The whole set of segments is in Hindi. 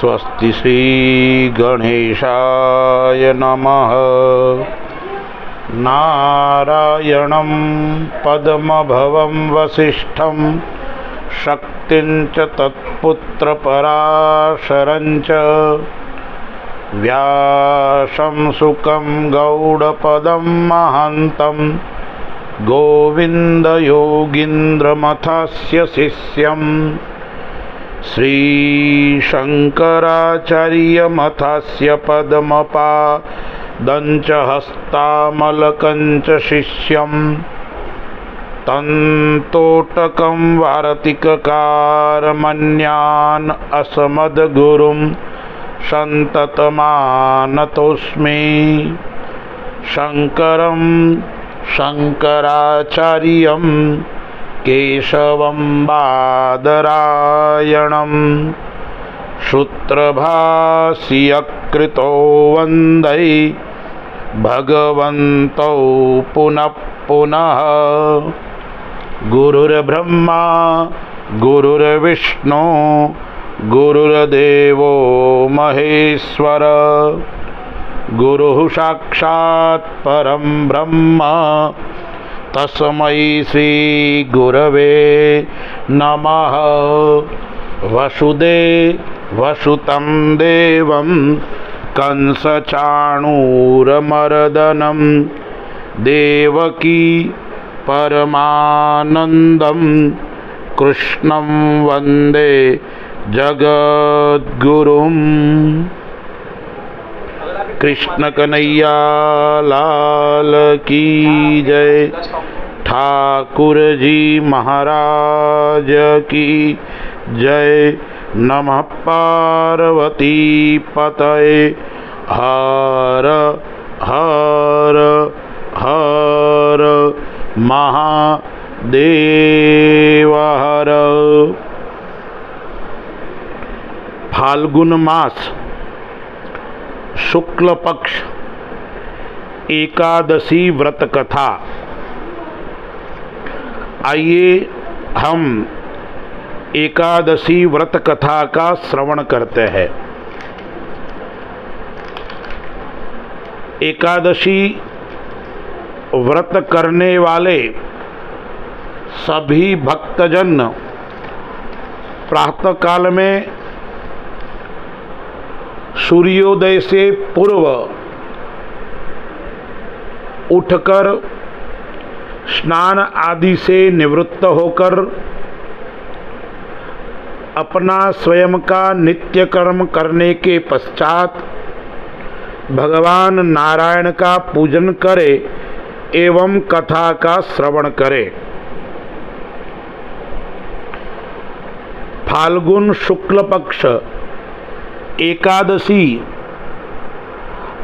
स्वस्ति श्री गणेशाय नमः। नारायणं पद्मभवं वसिष्ठं शक्तिं च तत्पुत्रपराशरं च व्यासं शुकं गौडपदं महन्तं गोविन्दयोगीन्द्रमथस्य शिष्यं श्रीशङ्कराचार्यमथस्य पद्मपादं च हस्तामलकं च शिष्यं तन्तोटकं वार्तिककारमन्यान् अस्मद्गुरुं सन्ततमानतोऽस्मि। शङ्करं शङ्कराचार्यं केशवं बादरायणं सूत्रभाष्यकृतो वन्दे भगवन्तौ पुनः पुनः। गुरुर्ब्रह्मा गुरुर्विष्णु गुरुर्देवो महेश्वर गुरुः साक्षात् परं ब्रह्म तस्मै श्री गुरवे नमः। वसुदेवसुतं देवं कंसचाणूरमर्दनं देवकी परमानन्दं कृष्णं वन्दे जगद्गुरुं। कृष्ण कन्हैया लाल की जय। ठाकुर जी महाराज की जय। नमः पार्वती पतये। हर हर हर महादेव हर। फाल्गुन मास शुक्ल पक्ष एकादशी व्रत कथा। आइए हम एकादशी व्रत कथा का श्रवण करते हैं। एकादशी व्रत करने वाले सभी भक्तजन प्रातःकाल में सूर्योदय से पूर्व उठकर स्नान आदि से निवृत्त होकर अपना स्वयं का नित्य कर्म करने के पश्चात भगवान नारायण का पूजन करे एवं कथा का श्रवण करे। फाल्गुन शुक्ल पक्ष एकादशी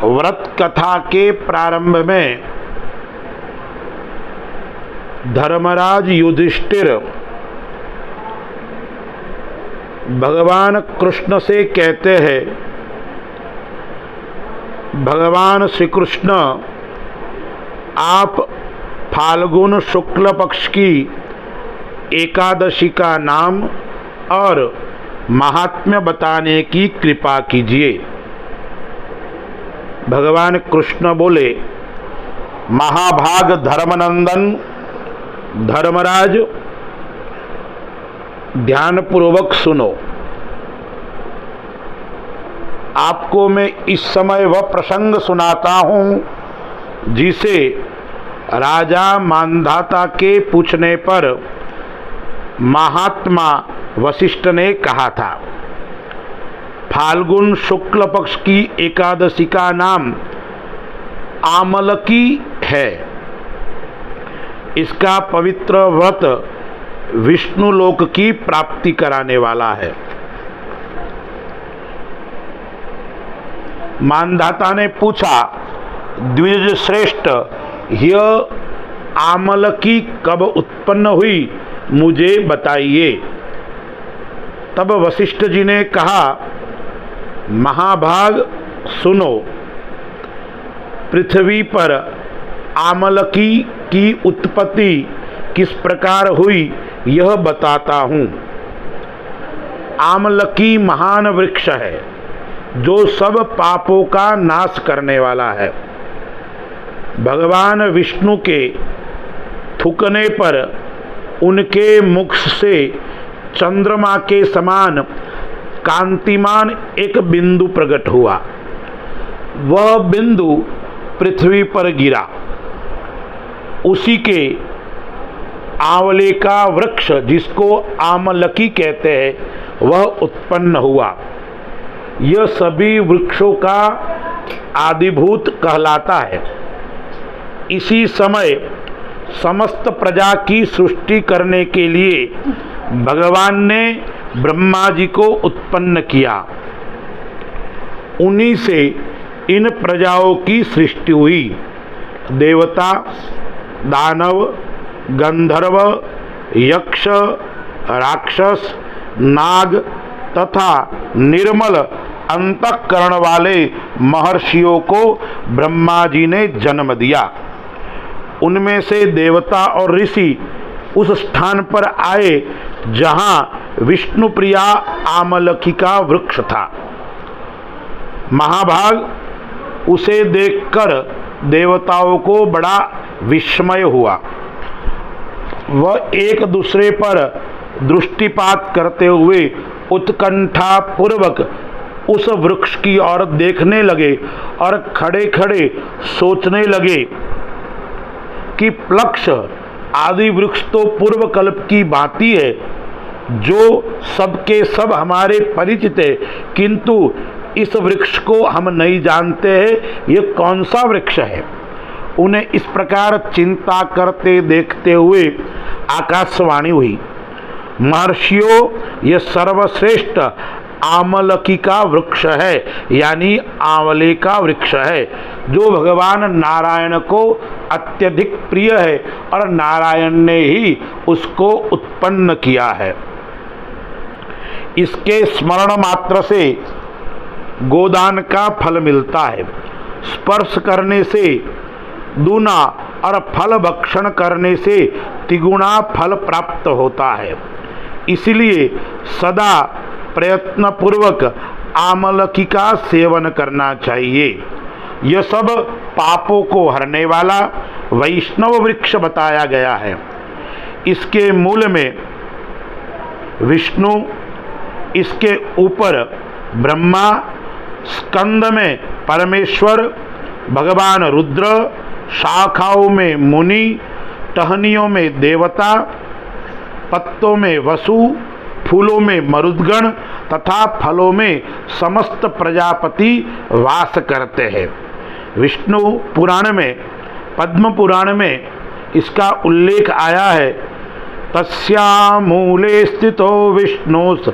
व्रत कथा के प्रारंभ में धर्मराज युधिष्ठिर भगवान कृष्ण से कहते हैं, भगवान श्री कृष्ण आप फाल्गुन शुक्ल पक्ष की एकादशी का नाम और महात्म्य बताने की कृपा कीजिए। भगवान कृष्ण बोले, महाभाग धर्मनंदन धर्मराज ध्यानपूर्वक सुनो। आपको मैं इस समय वह प्रसंग सुनाता हूँ जिसे राजा मांधाता के पूछने पर महात्मा वशिष्ठ ने कहा था। फाल्गुन शुक्ल पक्ष की एकादशी का नाम आमलकी है। इसका पवित्र व्रत विष्णु लोक की प्राप्ति कराने वाला है। मानधाता ने पूछा, द्विज श्रेष्ठ, यह आमलकी कब उत्पन्न हुई, मुझे बताइए। तब वशिष्ठ जी ने कहा, महाभाग सुनो, पृथ्वी पर आमलकी की उत्पत्ति किस प्रकार हुई यह बताता हूँ। आमलकी महान वृक्ष है जो सब पापों का नाश करने वाला है। भगवान विष्णु के थूकने पर उनके मुख से चंद्रमा के समान कांतिमान एक बिंदु प्रकट हुआ। वह बिंदु पृथ्वी पर गिरा। उसी के आंवले का वृक्ष, जिसको आमलकी कहते हैं, वह उत्पन्न हुआ। यह सभी वृक्षों का आदिभूत कहलाता है। इसी समय समस्त प्रजा की सृष्टि करने के लिए भगवान ने ब्रह्मा जी को उत्पन्न किया। उन्हीं से इन प्रजाओं की सृष्टि हुई। देवता, दानव, गंधर्व, यक्ष, राक्षस, नाग तथा निर्मल अंतःकरण वाले महर्षियों को ब्रह्मा जी ने जन्म दिया। उनमें से देवता और ऋषि उस स्थान पर आए जहां विष्णुप्रिया आमलकी का वृक्ष था। महाभाग उसे देखकर देवताओं को बड़ा विस्मय हुआ। वह एक दूसरे पर दृष्टिपात करते हुए उत्कंठा पूर्वक उस वृक्ष की ओर देखने लगे और खड़े खड़े सोचने लगे कि प्लक्ष आदि वृक्ष तो पूर्व कल्प की भांति है, जो सबके सब हमारे परिचित है, किंतु इस वृक्ष को हम नहीं जानते हैं ये कौन सा वृक्ष है। उन्हें इस प्रकार चिंता करते देखते हुए आकाशवाणी हुई, महर्षियों, यह सर्वश्रेष्ठ आमलकी का वृक्ष है, यानी आंवले का वृक्ष है, जो भगवान नारायण को अत्यधिक प्रिय है और नारायण ने ही उसको उत्पन्न किया है। इसके स्मरण मात्र से गोदान का फल मिलता है। स्पर्श करने से दूना और फल भक्षण करने से तिगुना फल प्राप्त होता है। इसलिए सदा प्रयत्न पूर्वक आमलकी का सेवन करना चाहिए। यह सब पापों को हरने वाला वैष्णव वृक्ष बताया गया है। इसके मूल में विष्णु, इसके ऊपर ब्रह्मा, स्कंद में परमेश्वर, भगवान रुद्र, शाखाओं में मुनि, टहनियों में देवता, पत्तों में वसु, फूलों में मरुदगण तथा फलों में समस्त प्रजापति वास करते हैं। विष्णु पुराण में, पद्म पुराण में इसका उल्लेख आया है। तस्या मूले स्थितो विष्णुस्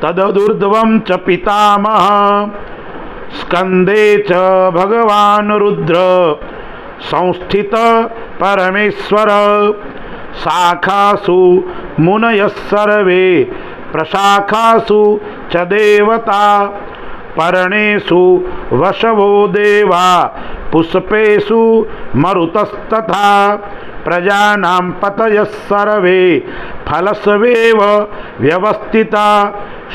तदुर्ध्वं च पितामह स्कंदे च भगवान रुद्र संस्थित परमेश्वर शाखासु मुनयः सर्वे प्रशाखासु च देवता पर्णेषु वशवो देवा पुष्पेषु मरुतस्तथा प्रजानां पतयः सर्वे फलस्वेव व्यवस्थिता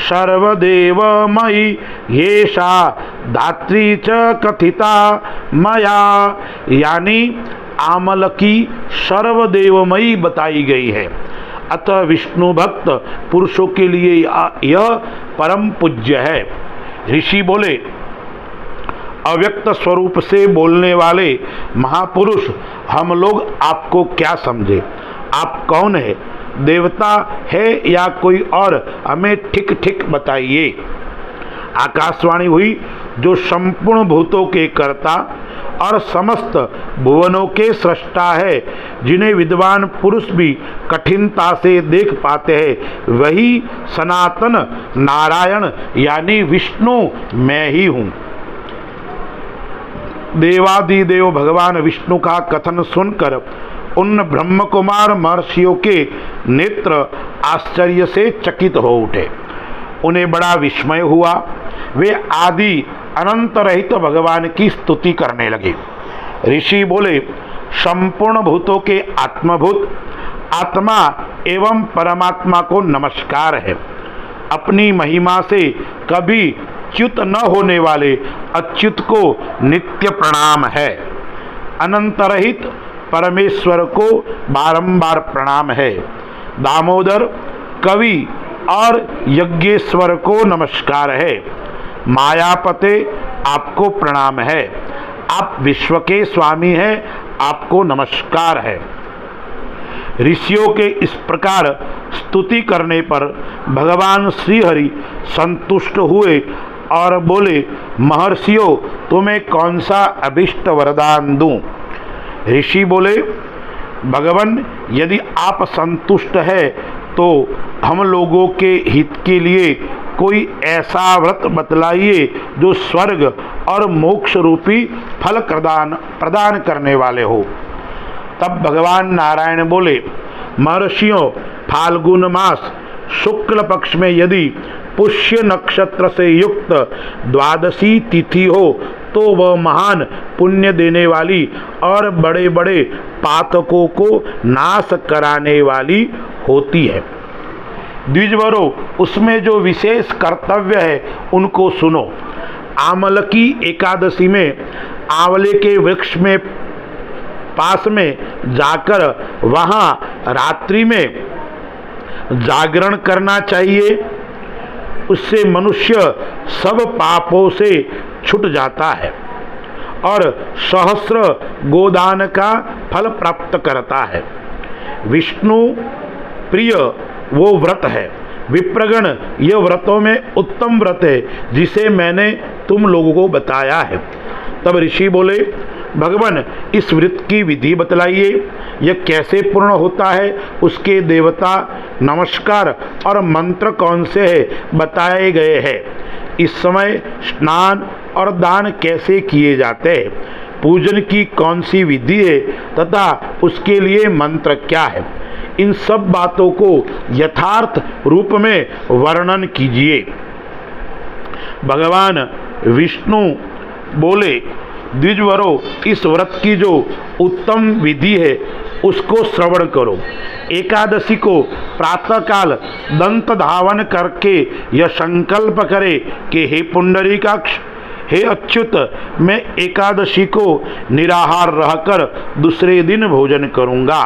सर्वदेवमयी येषा धात्री च कथिता मया, यानी आमलकी सर्वदेवमयी बताई गई है। अतः विष्णु भक्त पुरुषों के लिए यह परम पूज्य है। ऋषि बोले, अव्यक्त स्वरूप से बोलने वाले महापुरुष, हम लोग आपको क्या समझे? आप कौन है? देवता है या कोई और? हमें ठीक ठीक बताइए। आकाशवाणी हुई, जो संपूर्ण भूतों के कर्ता और समस्त भुवनों के सृष्टा है, जिन्हें विद्वान पुरुष भी कठिनता से देख पाते हैं, वही सनातन नारायण यानी विष्णु मैं ही हूँ। देवादिदेव भगवान विष्णु का कथन सुनकर उन ब्रह्म कुमार महर्षियों के नेत्र आश्चर्य से चकित हो उठे। उन्हें बड़ा विस्मय हुआ। वे आदि अनंत रहित भगवान की स्तुति करने लगे। ऋषि बोले, संपूर्ण भूतों के आत्मभूत आत्मा एवं परमात्मा को नमस्कार है। अपनी महिमा से कभी च्युत न होने वाले अच्युत को नित्य प्रणाम है। अनंतरहित परमेश्वर को बारंबार प्रणाम है। दामोदर कवि और यज्ञेश्वर को नमस्कार है। मायापते आपको प्रणाम है। आप विश्व के स्वामी हैं, आपको नमस्कार है। ऋषियों के इस प्रकार स्तुति करने पर भगवान श्रीहरि संतुष्ट हुए और बोले, महर्षियों, तुम्हें कौन सा अभिष्ट वरदान दूं? ऋषि बोले, भगवान, यदि आप संतुष्ट है तो हम लोगों के हित के लिए कोई ऐसा व्रत बतलाइए जो स्वर्ग और मोक्ष रूपी फल प्रदान करने वाले हो। तब भगवान नारायण बोले, महर्षियों, फाल्गुन मास शुक्ल पक्ष में यदि पुष्य नक्षत्र से युक्त द्वादशी तिथि हो तो वह महान पुण्य देने वाली और बड़े बड़े पातकों को नाश कराने वाली होती है। द्विजवरों, उसमें जो विशेष कर्तव्य है उनको सुनो। आमल की एकादशी में आंवले के वृक्ष में पास में जाकर वहाँ रात्रि में जागरण करना चाहिए। उससे मनुष्य सब पापों से छूट जाता है और सहस्र गोदान का फल प्राप्त करता है। विष्णु प्रिय वो व्रत है। विप्रगण, यह व्रतों में उत्तम व्रत है जिसे मैंने तुम लोगों को बताया है। तब ऋषि बोले, भगवान, इस व्रत की विधि बतलाइए, यह कैसे पूर्ण होता है, उसके देवता, नमस्कार और मंत्र कौन से हैं बताए गए हैं। इस समय स्नान और दान कैसे किए जाते हैं, पूजन की कौन सी विधि है तथा उसके लिए मंत्र क्या है, इन सब बातों को यथार्थ रूप में वर्णन कीजिए। भगवान विष्णु बोले, द्विजवरों, इस व्रत की जो उत्तम विधि है उसको श्रवण करो। एकादशी को प्रातःकाल दंत धावन करके यह संकल्प करे कि हे पुंडरीकाक्ष, हे अच्युत, मैं एकादशी को निराहार रहकर दूसरे दिन भोजन करूंगा।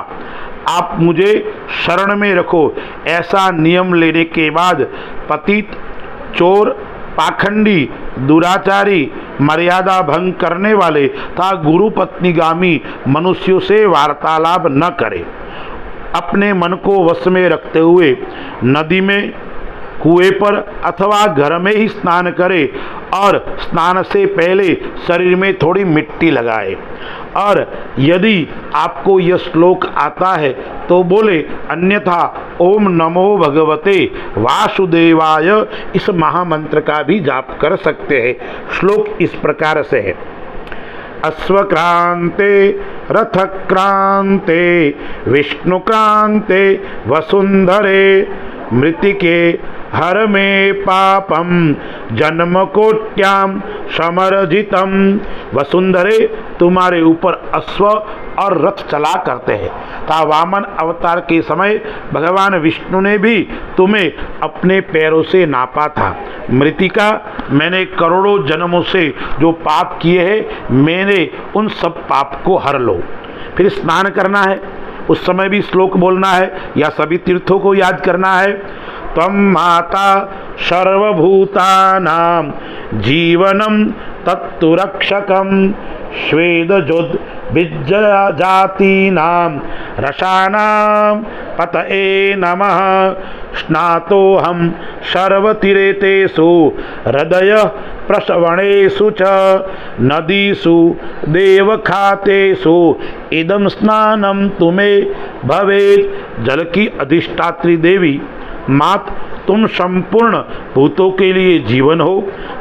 आप मुझे शरण में रखो। ऐसा नियम लेने के बाद पतित, चोर, पाखंडी, दुराचारी, मर्यादा भंग करने वाले तथा गुरु पत्नीगामी मनुष्यों से वार्तालाप न करे। अपने मन को वश में रखते हुए नदी में, कुएं पर अथवा घर में ही स्नान करे और स्नान से पहले शरीर में थोड़ी मिट्टी लगाए। और यदि आपको यह श्लोक आता है तो बोले, अन्यथा ओम नमो भगवते वासुदेवाय इस महामंत्र का भी जाप कर सकते हैं। श्लोक इस प्रकार से है, अश्वक्रांते रथक्रांते विष्णुक्रांते वसुंधरे मृतिके हर में पापम जन्म कोट्याम समर्जितम। वसुंधरे, तुम्हारे ऊपर अश्व और रथ चला करते हैं। ता वामन अवतार के समय भगवान विष्णु ने भी तुम्हें अपने पैरों से नापा था। मृतिका, मैंने करोड़ों जन्मों से जो पाप किए हैं, मैंने उन सब पाप को हर लो। फिर स्नान करना है, उस समय भी श्लोक बोलना है या सभी तीर्थों को याद करना है। त्वं माता सर्वभूतानां जीवनं तत्तु रक्षकं स्वेदजोद बीजजातीनां रसानां पतये नमः। स्नातोऽहं सर्वतीरेतेषु हृदय प्रसवणेषु च नदीषु देवखातेषु इदं स्नानं तुम्हें भवेत्। जल की अधिष्ठात्री देवी मात, तुम संपूर्ण भूतों के लिए जीवन हो।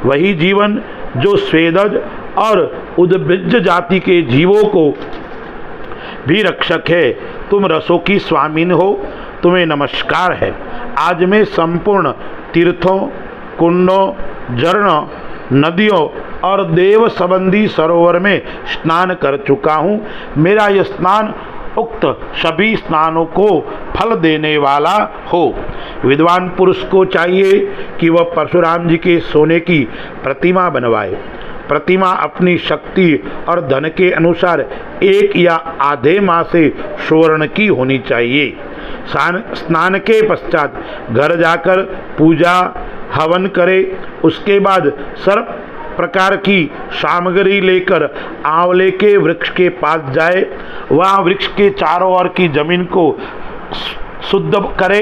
वही जीवन जो स्वेदज और उद्भिज जाति के जीवों को भी रक्षक है। तुम रसों की स्वामिन हो, तुम्हें नमस्कार है। आज मैं संपूर्ण तीर्थों, कुंडों, झरनों, नदियों और देव संबंधी सरोवर में स्नान कर चुका हूँ। मेरा यह स्नान उक्त सभी स्नानों को फल देने वाला हो। विद्वान पुरुष को चाहिए कि वह परशुराम जी के सोने की प्रतिमा बनवाए। प्रतिमा अपनी शक्ति और धन के अनुसार 1 या आधे माह से स्वर्ण की होनी चाहिए। स्नान के पश्चात घर जाकर पूजा हवन करे। उसके बाद सर्व प्रकार की सामग्री लेकर आंवले के वृक्ष के पास जाए। वहाँ वृक्ष के चारों ओर की जमीन को शुद्ध करे।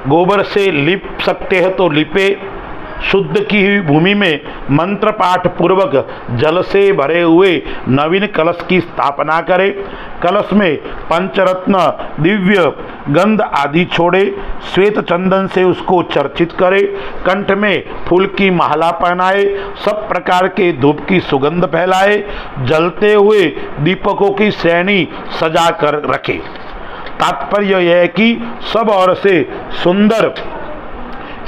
गोबर से लिप सकते हैं तो लिपे। शुद्ध की हुई भूमि में मंत्र पाठ पूर्वक जल से भरे हुए नवीन कलश की स्थापना करे। कलश में पंचरत्न दिव्य गंध आदि छोड़े। श्वेत चंदन से उसको चर्चित करे। कंठ में फूल की माला पहनाए। सब प्रकार के धूप की सुगंध फैलाए। जलते हुए दीपकों की श्रेणी सजा कर रखे। तात्पर्य यह है कि सब ओर से सुंदर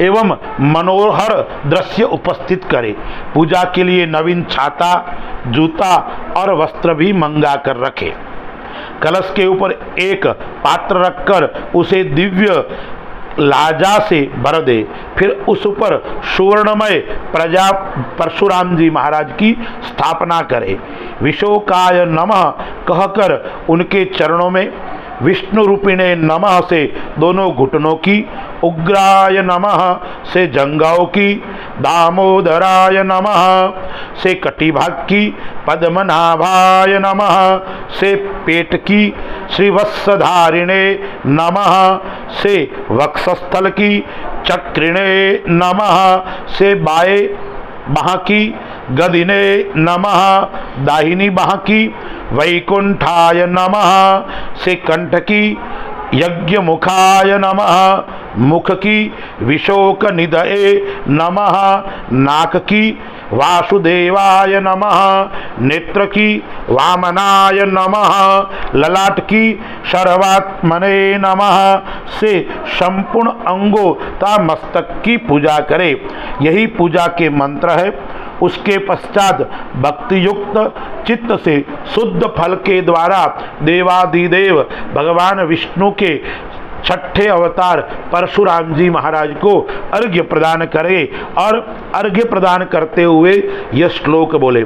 एवं मनोहर दृश्य उपस्थित करे। पूजा के लिए नवीन छाता, जूता और वस्त्र भी मंगा कर रखे। कलश के ऊपर एक पात्र रखकर उसे दिव्य लाजा से भर दे। फिर उस पर सुवर्णमय प्रजा परशुराम जी महाराज की स्थापना करे। विशोकाय नमः कहकर उनके चरणों में, विष्णु रूपिणे नमः से दोनों घुटनों की, उग्राय नमः से जंघाओं की, दामोदराय नमः से कटिभाग की, पद्मनाभाय नमः से पेट की, श्रीवत्सधारिणे नमः से वक्षस्थल की, चक्रिणे नमः से बाएं बाह की, गदिने नमः दाहिनी बाह की, वैकुंठाय नमः से कंठ की, यज्ञ मुखाय नमः मुख की, विशोक निधये नमः नाक की, वासुदेवाय नमः नेत्र की, वामनाय नमः ललाट की, सर्वात्मने नमः से संपूर्ण अंगों तथा मस्तक की पूजा करे। यही पूजा के मंत्र है। उसके पश्चात भक्ति युक्त चित्त से शुद्ध फल के द्वारा देवादिदेव भगवान विष्णु के छठे अवतार परशुराम जी महाराज को अर्घ्य प्रदान करे और अर्घ्य प्रदान करते हुए यह श्लोक बोले।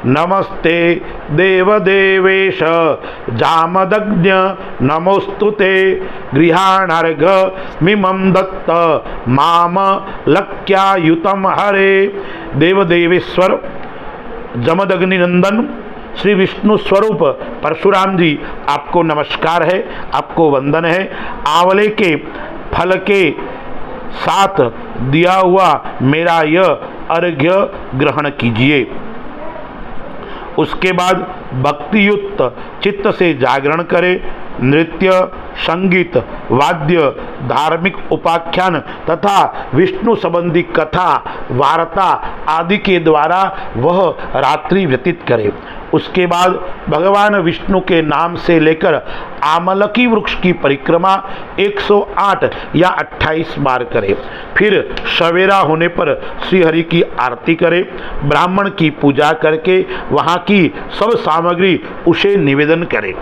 नमस्ते देवदेवेश जामदग्न्य नमोस्तुते गृहाणार्घ्य मिमं दत्त माम लक्ष्यायुतम हरे। देवदेवेश्वर जमदग्नि नंदन श्री विष्णु स्वरूप परशुराम जी आपको नमस्कार है, आपको वंदन है। आंवले के फल के साथ दिया हुआ मेरा यह अर्घ्य ग्रहण कीजिए। उसके बाद भक्तियुक्त चित्त से जागरण करे। नृत्य, संगीत, वाद्य, धार्मिक उपाख्यान तथा विष्णु संबंधी कथा वार्ता आदि के द्वारा वह रात्रि व्यतीत करे। उसके बाद भगवान विष्णु के नाम से लेकर आमलकी वृक्ष की परिक्रमा 108 या 28 बार करे। फिर सवेरा होने पर श्रीहरि की आरती करे। ब्राह्मण की पूजा करके वहाँ की सब सामग्री उसे निवेदन करे।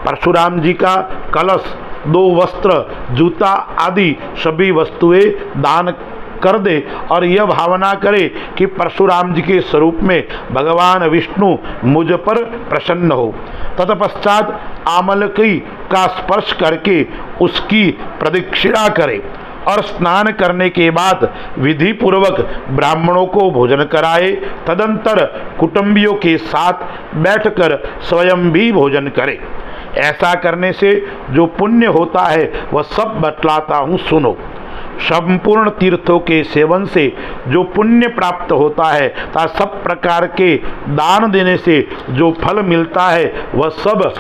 परशुराम जी का कलश, 2 वस्त्र, जूता आदि सभी वस्तुएं दान कर दे और यह भावना करे कि परशुराम जी के स्वरूप में भगवान विष्णु मुझ पर प्रसन्न हो। तत्पश्चात आमलकी का स्पर्श करके उसकी प्रदक्षिणा करे और स्नान करने के बाद विधि पूर्वक ब्राह्मणों को भोजन कराए। तदंतर कुटुंबियों के साथ बैठकर स्वयं भी भोजन करे। ऐसा करने से जो पुण्य होता है वह सब बतलाता हूँ, सुनो। संपूर्ण तीर्थों के सेवन से जो पुण्य प्राप्त होता है तथा सब प्रकार के दान देने से जो फल मिलता है वह सब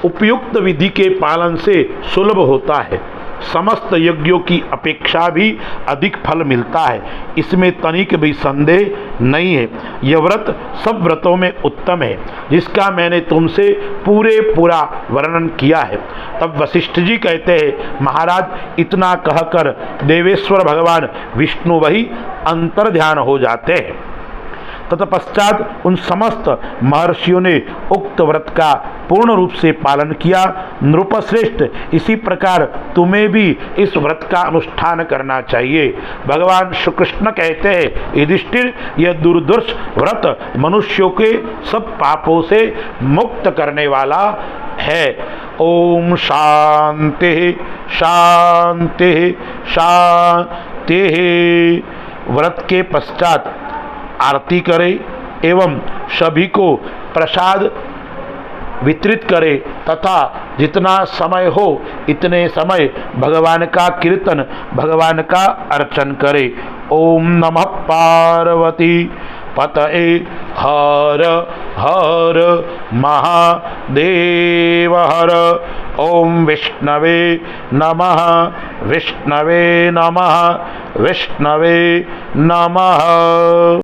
उपयुक्त विधि के पालन से सुलभ होता है। समस्त यज्ञों की अपेक्षा भी अधिक फल मिलता है, इसमें तनिक भी संदेह नहीं है। यह व्रत सब व्रतों में उत्तम है, जिसका मैंने तुमसे पूरा वर्णन किया है। तब वशिष्ठ जी कहते हैं, महाराज इतना कहकर देवेश्वर भगवान विष्णु वही अंतर ध्यान हो जाते हैं। तत्पश्चात उन समस्त महर्षियों ने उक्त व्रत का पूर्ण रूप से पालन किया। नृपश्रेष्ठ, इसी प्रकार तुम्हें भी इस व्रत का अनुष्ठान करना चाहिए। भगवान श्री कृष्ण कहते हैं, युधिष्ठिर, यह दुर्धर्ष व्रत मनुष्यों के सब पापों से मुक्त करने वाला है। ओम शांति शांति शांति। व्रत के पश्चात आरती करें एवं सभी को प्रसाद वितरित करे तथा जितना समय हो इतने समय भगवान का कीर्तन, भगवान का अर्चन करे। ओम नमः पार्वती पतये हर हर महादेव हर। ओम विष्णवे नमः विष्णवे नमः विष्णवे नमः।